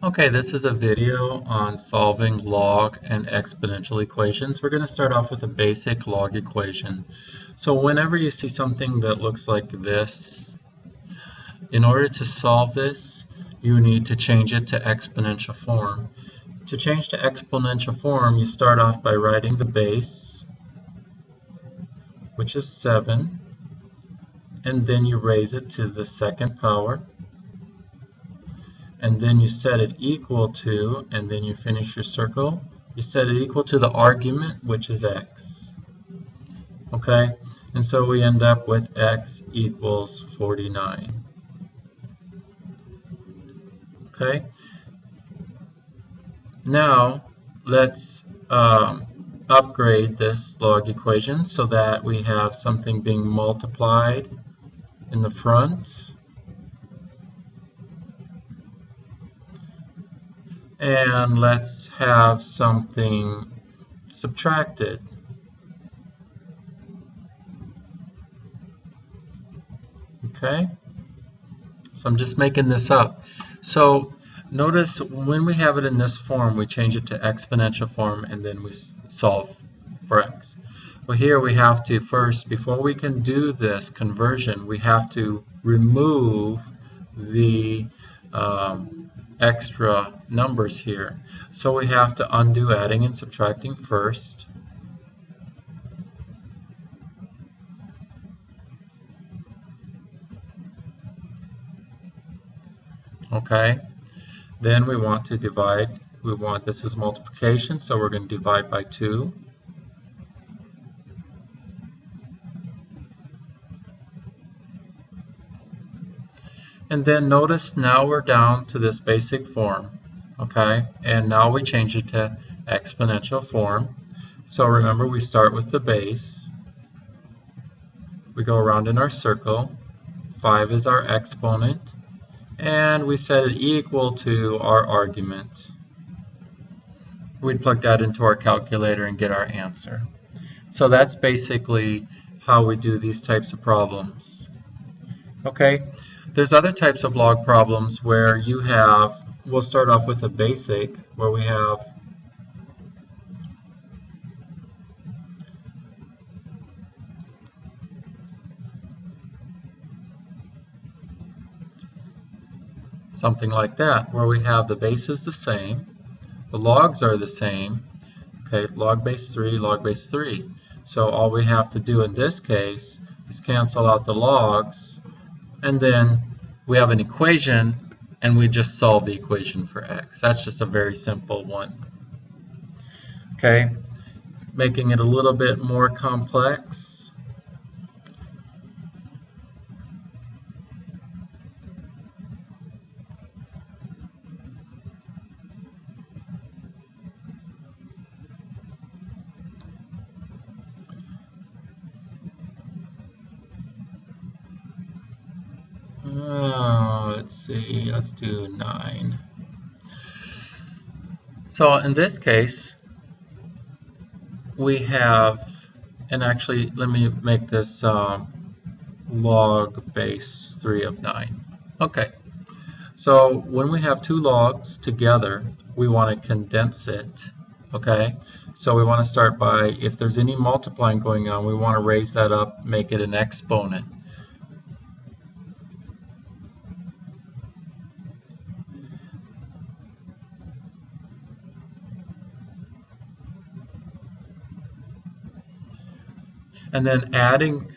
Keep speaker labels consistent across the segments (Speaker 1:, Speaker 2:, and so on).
Speaker 1: Okay, this is a video on solving log and exponential equations. We're going to start off with a basic log equation. So whenever you see something that looks like this, in order to solve this, you need to change it to exponential form. To change to exponential form, you start off by writing the base, which is 7, and then you raise it to the second power. And then you set it equal to, and then you finish your circle. You set it equal to the argument, which is x. Okay, and so we end up with x equals 49. Okay, now let's upgrade this log equation so that we have something being multiplied in the front. And let's have something subtracted. Okay, so I'm just making this up. So notice when we have it in this form, we change it to exponential form and then we solve for x. Well, here we have to first, before we can do this conversion, we have to remove the extra numbers here. So we have to undo adding and subtracting first. Okay, then we want to divide. This is multiplication, so we're going to divide by 2. And then notice now we're down to this basic form, okay? And now we change it to exponential form. So remember, we start with the base. We go around in our circle. 5 is our exponent. And we set it equal to our argument. We'd plug that into our calculator and get our answer. So that's basically how we do these types of problems. Okay, there's other types of log problems where you have, we'll start off with a basic where we have something like that, where we have the base is the same, the logs are the same, okay, log base 3, log base 3. So all we have to do in this case is cancel out the logs, and then we have an equation, and we just solve the equation for x. That's just a very simple one. Okay, making it a little bit more complex. Let's see, let's do 9. So in this case, we have, and actually let me make this log base 3 of 9. Okay, so when we have two logs together, we want to condense it. Okay, so we want to start by, if there's any multiplying going on, we want to raise that up, make it an exponent. And then adding,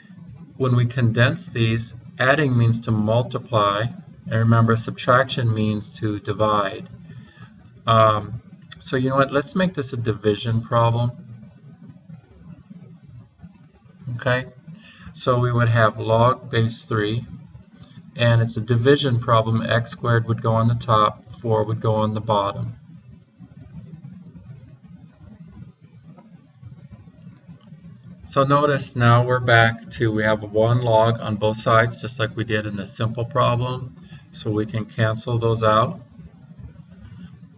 Speaker 1: when we condense these, adding means to multiply, and remember subtraction means to divide. So you know what, let's make this a division problem. Okay, so we would have log base 3, and it's a division problem. X squared would go on the top, 4 would go on the bottom. So notice now we're back to, we have one log on both sides just like we did in the simple problem. So we can cancel those out.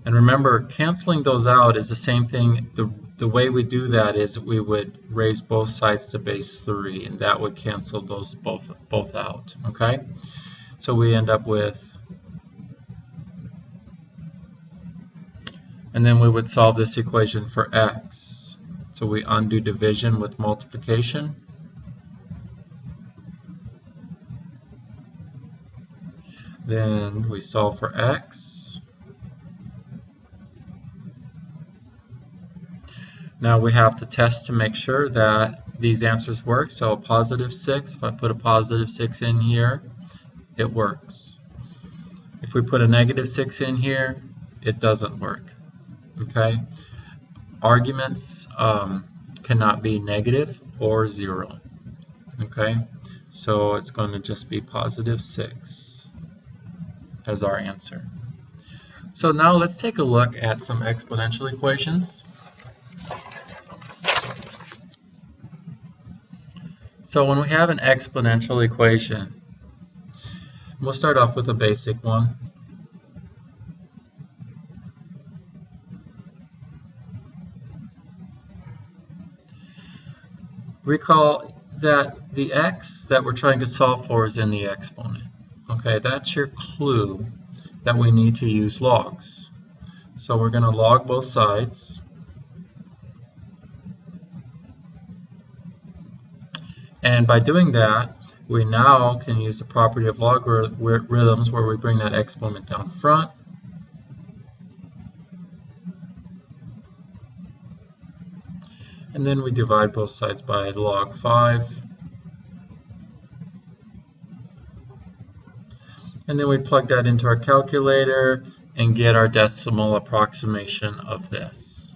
Speaker 1: And remember, canceling those out is the same thing. The way we do that is we would raise both sides to base 3, and that would cancel those both out. Okay? So we end up with And then we would solve this equation for x. So we undo division with multiplication. Then we solve for x. Now we have to test to make sure that these answers work. So a positive 6, if I put a positive 6 in here, it works. If we put a negative 6 in here, it doesn't work. Okay? Arguments cannot be negative or 0. Okay? So it's going to just be positive 6 as our answer. So now let's take a look at some exponential equations. So when we have an exponential equation, we'll start off with a basic one. Recall that the x that we're trying to solve for is in the exponent. Okay, that's your clue that we need to use logs. So we're going to log both sides. And by doing that, we now can use the property of logarithms where we bring that exponent down front. And then we divide both sides by log 5. And then we plug that into our calculator and get our decimal approximation of this.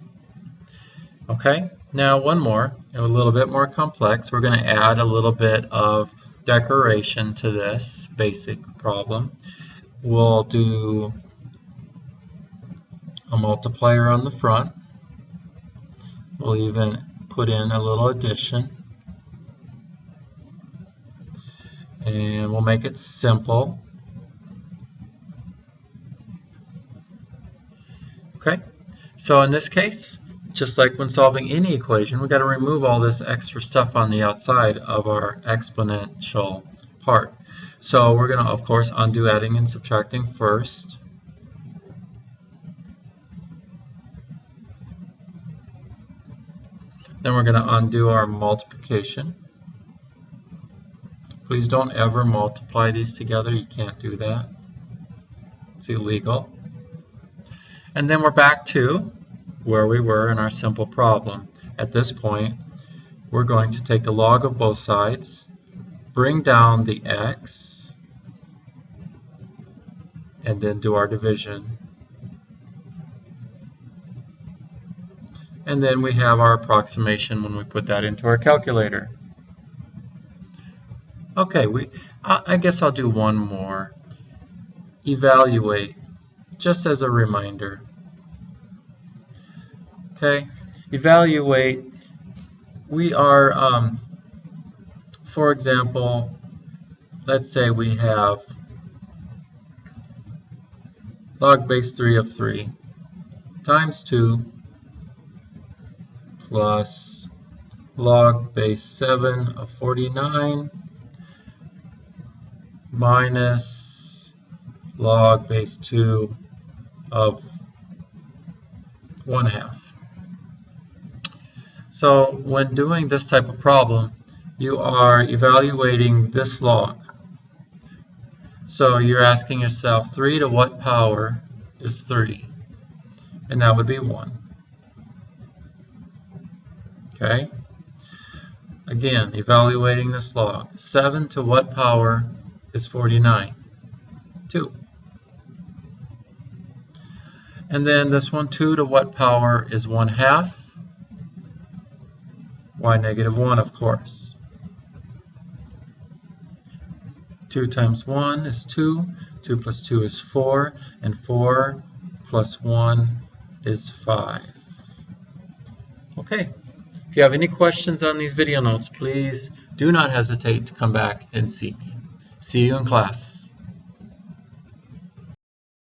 Speaker 1: Okay, now one more, a little bit more complex. We're going to add a little bit of decoration to this basic problem. We'll do a multiplier on the front. We'll even put in a little addition. And we'll make it simple. Okay, so in this case, just like when solving any equation, we've got to remove all this extra stuff on the outside of our exponential part. So we're going to, of course, undo adding and subtracting first. Then we're going to undo our multiplication. Please don't ever multiply these together. You can't do that. It's illegal. And then we're back to where we were in our simple problem. At this point, we're going to take the log of both sides, bring down the x, and then do our division. And then we have our approximation when we put that into our calculator. Okay, I guess I'll do one more. Evaluate, just as a reminder. Okay, evaluate, we are, for example, let's say we have log base 3 of 3 times 2 plus log base 7 of 49 minus log base 2 of 1/2. So when doing this type of problem, you are evaluating this log. So you're asking yourself, 3 to what power is 3? And that would be 1. Okay? Again, evaluating this log. 7 to what power is 49? 2. And then this one, 2 to what power is 1/2? Y negative 1, of course. 2 times 1 is 2. 2 plus 2 is 4. And 4 plus 1 is 5. Okay. If you have any questions on these video notes, please do not hesitate to come back and see me. See you in class.